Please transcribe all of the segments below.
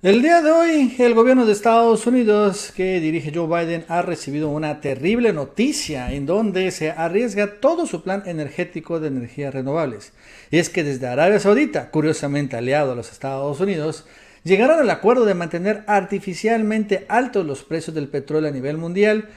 El día de hoy, el gobierno de Estados Unidos, que dirige Joe Biden, ha recibido una terrible noticia en donde se arriesga todo su plan energético de energías renovables. Y es que desde Arabia Saudita, curiosamente aliado a los Estados Unidos, llegaron al acuerdo de mantener artificialmente altos los precios del petróleo a nivel mundial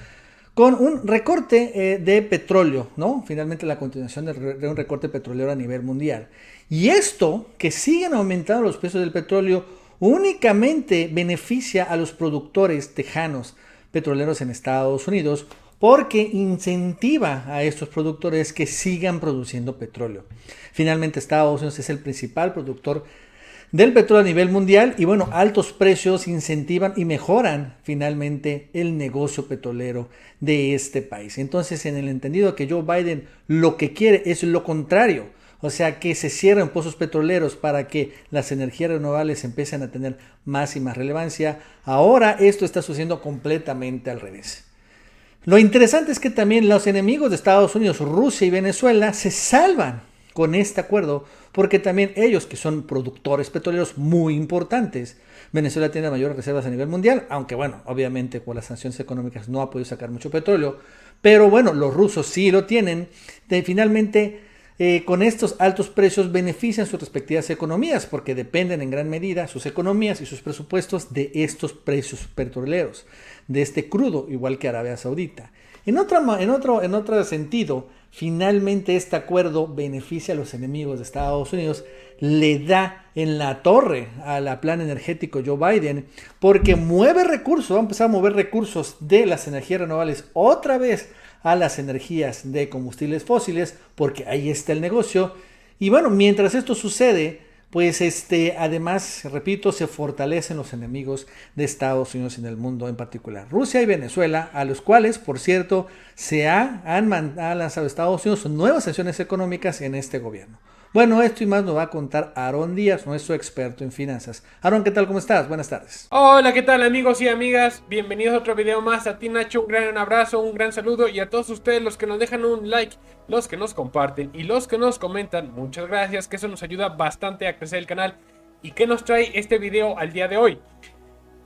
con un recorte de petróleo, ¿no? Finalmente la continuación de un recorte petrolero a nivel mundial. Y esto, que siguen aumentando los precios del petróleo, únicamente beneficia a los productores tejanos petroleros en Estados Unidos porque incentiva a estos productores que sigan produciendo petróleo. Finalmente Estados Unidos es el principal productor del petróleo a nivel mundial y bueno, altos precios incentivan y mejoran finalmente el negocio petrolero de este país. Entonces, en el entendido que Joe Biden lo que quiere es lo contrario, o sea, que se cierren pozos petroleros para que las energías renovables empiecen a tener más y más relevancia, ahora esto está sucediendo completamente al revés. Lo interesante es que también los enemigos de Estados Unidos, Rusia y Venezuela, se salvan con este acuerdo porque también ellos, que son productores petroleros muy importantes, Venezuela tiene mayores reservas a nivel mundial, aunque bueno, obviamente con las sanciones económicas no ha podido sacar mucho petróleo, pero bueno, los rusos sí lo tienen. Finalmente, con estos altos precios benefician sus respectivas economías porque dependen en gran medida sus economías y sus presupuestos de estos precios petroleros, de este crudo, igual que Arabia Saudita. En otro sentido, finalmente este acuerdo beneficia a los enemigos de Estados Unidos, le da en la torre a la plan energético Joe Biden, porque mueve recursos, va a empezar a mover recursos de las energías renovables otra vez a las energías de combustibles fósiles, porque ahí está el negocio. Y bueno, mientras esto sucede, pues además, repito, se fortalecen los enemigos de Estados Unidos en el mundo, en particular Rusia y Venezuela, a los cuales, por cierto, ha lanzado Estados Unidos nuevas sanciones económicas en este gobierno. Bueno, esto y más nos va a contar Aarón Díaz, nuestro experto en finanzas. Aarón, ¿qué tal? ¿Cómo estás? Buenas tardes. Hola, ¿qué tal amigos y amigas? Bienvenidos a otro video más. A ti Nacho, un gran abrazo, un gran saludo y a todos ustedes los que nos dejan un like, los que nos comparten y los que nos comentan, muchas gracias, que eso nos ayuda bastante a crecer el canal. ¿Y qué nos trae este video al día de hoy?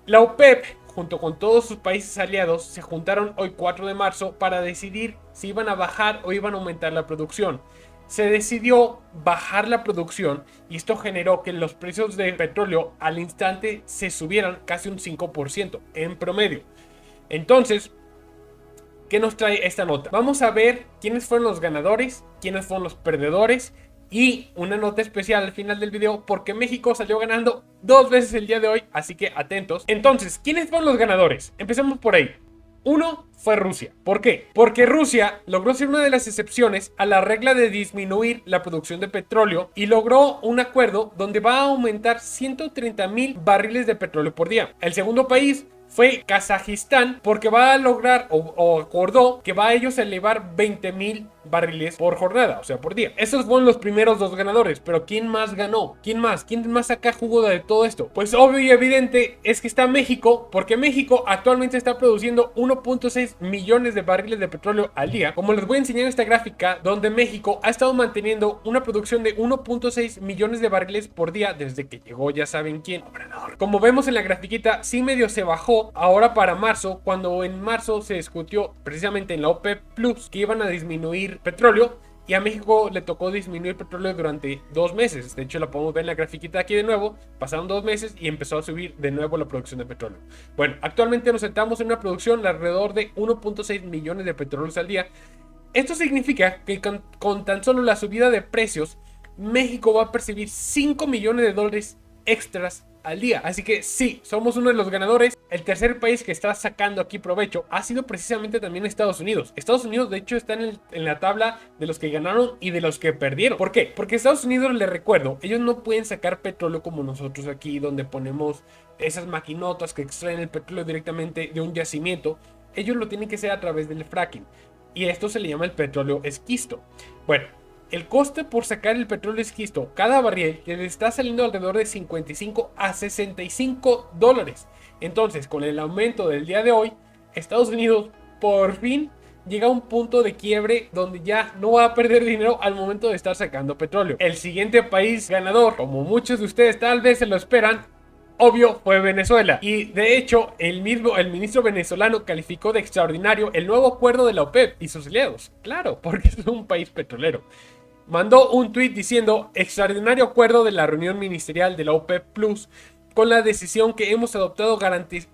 La OPEP, junto con todos sus países aliados, se juntaron hoy 4 de marzo para decidir si iban a bajar o iban a aumentar la producción. Se decidió bajar la producción y esto generó que los precios de petróleo al instante se subieran casi un 5% en promedio. Entonces, ¿qué nos trae esta nota? Vamos a ver quiénes fueron los ganadores, quiénes fueron los perdedores y una nota especial al final del video porque México salió ganando 2 veces el día de hoy, así que atentos. Entonces, ¿quiénes fueron los ganadores? Empecemos por ahí. Uno fue Rusia. ¿Por qué? Porque Rusia logró ser una de las excepciones a la regla de disminuir la producción de petróleo y logró un acuerdo donde va a aumentar 130,000 barriles de petróleo por día. El segundo país fue Kazajistán porque va a lograr o acordó que va a ellos a elevar 20,000 barriles por jornada, o sea, por día. Esos fueron los primeros dos ganadores, pero ¿quién más ganó? ¿Quién más? ¿Quién más saca jugo de todo esto? Pues obvio y evidente es que está México, porque México actualmente está produciendo 1.6 millones de barriles de petróleo al día. Como les voy a enseñar en esta gráfica, donde México ha estado manteniendo una producción de 1.6 millones de barriles por día desde que llegó, ya saben quién, Obrador. Como vemos en la grafiquita, sí medio se bajó ahora para marzo, cuando en marzo se discutió precisamente en la OPEP Plus que iban a disminuir petróleo y a México le tocó disminuir petróleo durante 2 meses. De hecho, la podemos ver en la grafiquita aquí de nuevo. Pasaron 2 meses y empezó a subir de nuevo la producción de petróleo. Bueno, actualmente nos sentamos en una producción de alrededor de 1.6 millones de petróleos al día. Esto significa que con tan solo la subida de precios, México va a percibir 5 millones de dólares extras al día. Así que sí, somos uno de los ganadores. El tercer país que está sacando aquí provecho ha sido precisamente también Estados Unidos. Estados Unidos de hecho está en la tabla de los que ganaron y de los que perdieron. ¿Por qué? Porque Estados Unidos, les recuerdo, ellos no pueden sacar petróleo como nosotros aquí, donde ponemos esas maquinotas que extraen el petróleo directamente de un yacimiento. Ellos lo tienen que hacer a través del fracking. Y esto se le llama el petróleo esquisto. Bueno, el coste por sacar el petróleo esquisto, cada barril, le está saliendo alrededor de 55 a 65 dólares. Entonces, con el aumento del día de hoy, Estados Unidos por fin llega a un punto de quiebre donde ya no va a perder dinero al momento de estar sacando petróleo. El siguiente país ganador, como muchos de ustedes tal vez se lo esperan, obvio fue Venezuela. Y de hecho, el ministro venezolano calificó de extraordinario el nuevo acuerdo de la OPEP y sus aliados. Claro, porque es un país petrolero. Mandó un tuit diciendo: extraordinario acuerdo de la reunión ministerial de la OPEP Plus. Con la decisión que hemos adoptado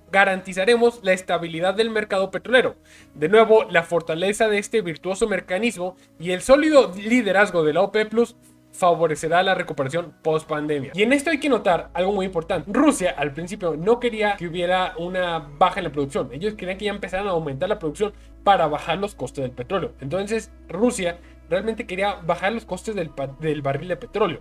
garantizaremos la estabilidad del mercado petrolero. De nuevo, la fortaleza de este virtuoso mecanismo y el sólido liderazgo de la OPEP Plus favorecerá la recuperación post pandemia. Y en esto hay que notar algo muy importante. Rusia al principio no quería que hubiera una baja en la producción. Ellos querían que ya empezaran a aumentar la producción para bajar los costes del petróleo. Entonces Rusia realmente quería bajar los costes del barril de petróleo.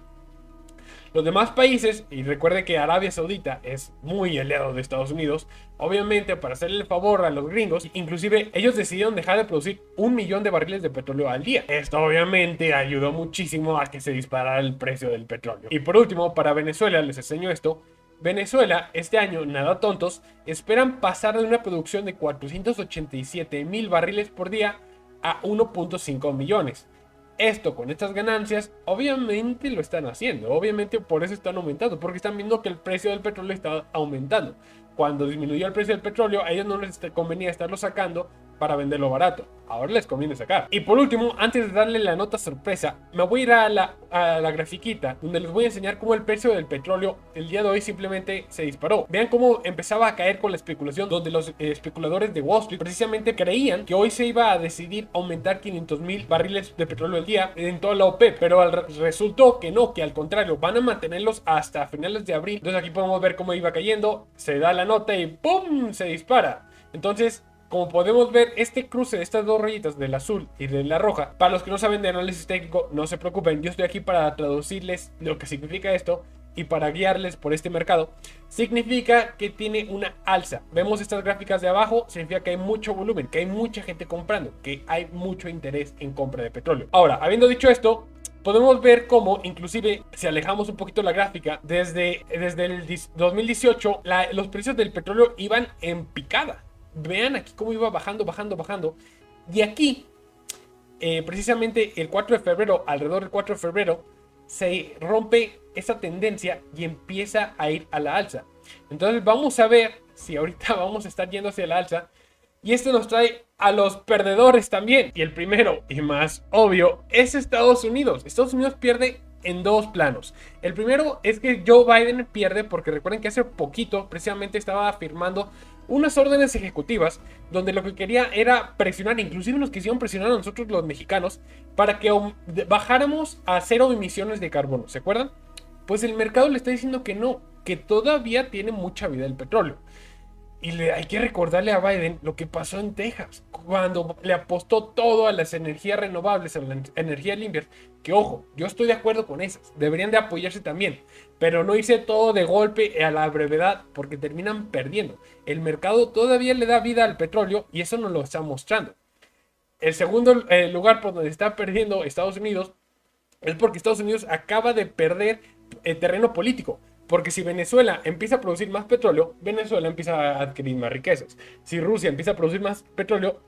Los demás países, y recuerde que Arabia Saudita es muy aliado de Estados Unidos, obviamente para hacerle el favor a los gringos, inclusive ellos decidieron dejar de producir 1 millón de barriles de petróleo al día. Esto obviamente ayudó muchísimo a que se disparara el precio del petróleo. Y por último, para Venezuela, les enseño esto. Venezuela, este año, nada tontos, esperan pasar de una producción de 487,000 barriles por día a 1.5 millones. Esto con estas ganancias, obviamente lo están haciendo, obviamente por eso están aumentando, porque están viendo que el precio del petróleo está aumentando. Cuando disminuyó el precio del petróleo, a ellos no les convenía estarlo sacando para venderlo barato. Ahora les conviene sacar. Y por último, antes de darle la nota sorpresa, me voy a ir a la grafiquita donde les voy a enseñar cómo el precio del petróleo el día de hoy simplemente se disparó. Vean cómo empezaba a caer con la especulación, donde los especuladores de Wall Street precisamente creían que hoy se iba a decidir aumentar 500,000 barriles de petróleo al día en toda la OPEP, pero resultó que no, que al contrario, van a mantenerlos hasta finales de abril. Entonces aquí podemos ver cómo iba cayendo, se da la nota y ¡pum! Se dispara. Entonces, como podemos ver, este cruce de estas dos rayitas, del azul y de la roja, para los que no saben de análisis técnico, no se preocupen, yo estoy aquí para traducirles lo que significa esto y para guiarles por este mercado. Significa que tiene una alza. Vemos estas gráficas de abajo, significa que hay mucho volumen, que hay mucha gente comprando, que hay mucho interés en compra de petróleo. Ahora, habiendo dicho esto, podemos ver cómo, inclusive, si alejamos un poquito la gráfica, desde el 2018, los precios del petróleo iban en picada. Vean aquí cómo iba bajando. Y aquí, precisamente el 4 de febrero, alrededor del 4 de febrero, se rompe esa tendencia y empieza a ir a la alza. Entonces vamos a ver si ahorita vamos a estar yendo hacia la alza. Y esto nos trae a los perdedores también. Y el primero y más obvio es Estados Unidos. Estados Unidos pierde en dos planos. El primero es que Joe Biden pierde porque recuerden que hace poquito precisamente estaba firmando unas órdenes ejecutivas donde lo que quería era presionar, inclusive nos quisieron presionar a nosotros los mexicanos para que bajáramos a 0 emisiones de carbono, ¿se acuerdan? Pues el mercado le está diciendo que no, que todavía tiene mucha vida el petróleo. Y hay que recordarle a Biden lo que pasó en Texas, cuando le apostó todo a las energías renovables, a las energías limpias, que ojo, yo estoy de acuerdo con esas, deberían de apoyarse también, pero no hice todo de golpe a la brevedad, porque terminan perdiendo. El mercado todavía le da vida al petróleo y eso nos lo está mostrando. El segundo lugar por donde está perdiendo Estados Unidos es porque Estados Unidos acaba de perder terreno político. Porque si Venezuela empieza a producir más petróleo, Venezuela empieza a adquirir más riquezas. Si Rusia empieza a producir más petróleo,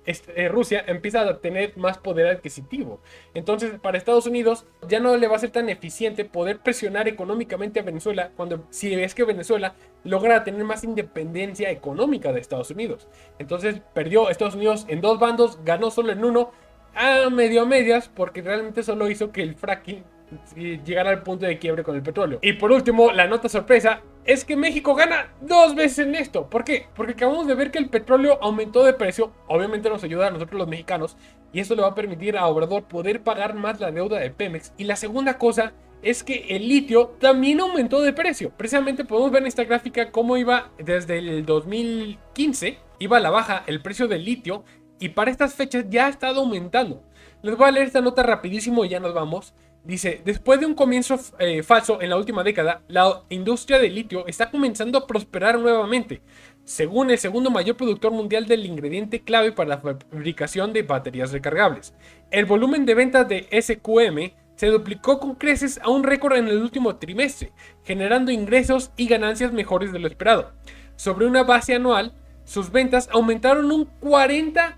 Rusia empieza a tener más poder adquisitivo. Entonces, para Estados Unidos ya no le va a ser tan eficiente poder presionar económicamente a Venezuela si es que Venezuela logra tener más independencia económica de Estados Unidos. Entonces, perdió Estados Unidos en dos bandos, ganó solo en uno, a medias, porque realmente solo hizo que el fracking llegar al punto de quiebre con el petróleo. Y por último, la nota sorpresa es que México gana 2 veces en esto. ¿Por qué? Porque acabamos de ver que el petróleo aumentó de precio. Obviamente nos ayuda a nosotros los mexicanos y eso le va a permitir a Obrador poder pagar más la deuda de Pemex. Y la segunda cosa es que el litio también aumentó de precio. Precisamente podemos ver en esta gráfica cómo iba desde el 2015, iba a la baja el precio del litio y para estas fechas ya ha estado aumentando. Les voy a leer esta nota rapidísimo y ya nos vamos. Dice, después de un comienzo falso en la última década, la industria del litio está comenzando a prosperar nuevamente, según el segundo mayor productor mundial del ingrediente clave para la fabricación de baterías recargables. El volumen de ventas de SQM se duplicó con creces a un récord en el último trimestre, generando ingresos y ganancias mejores de lo esperado. Sobre una base anual, sus ventas aumentaron un 40%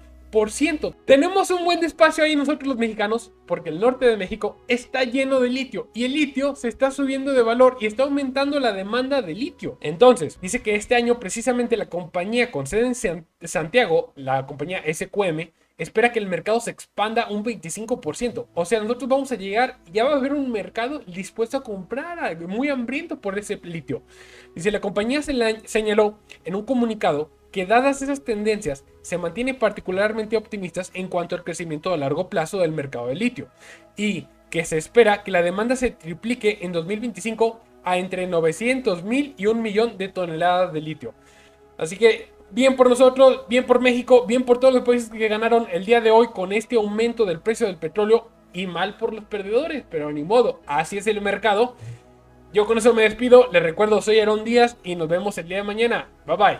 Tenemos un buen espacio ahí nosotros los mexicanos, porque el norte de México está lleno de litio y el litio se está subiendo de valor y está aumentando la demanda de litio. Entonces, dice que este año precisamente la compañía con sede en Santiago, la compañía SQM, espera que el mercado se expanda un 25%. O sea, nosotros vamos a llegar, ya va a haber un mercado dispuesto a comprar, muy hambriento por ese litio. Dice, la compañía señaló en un comunicado que dadas esas tendencias, se mantiene particularmente optimistas en cuanto al crecimiento a largo plazo del mercado de litio y que se espera que la demanda se triplique en 2025 a entre 900,000 y 1,000,000 de toneladas de litio. Así que bien por nosotros, bien por México, bien por todos los países que ganaron el día de hoy con este aumento del precio del petróleo y mal por los perdedores, pero ni modo, así es el mercado. Yo con eso me despido, les recuerdo, soy Aarón Díaz y nos vemos el día de mañana. Bye bye.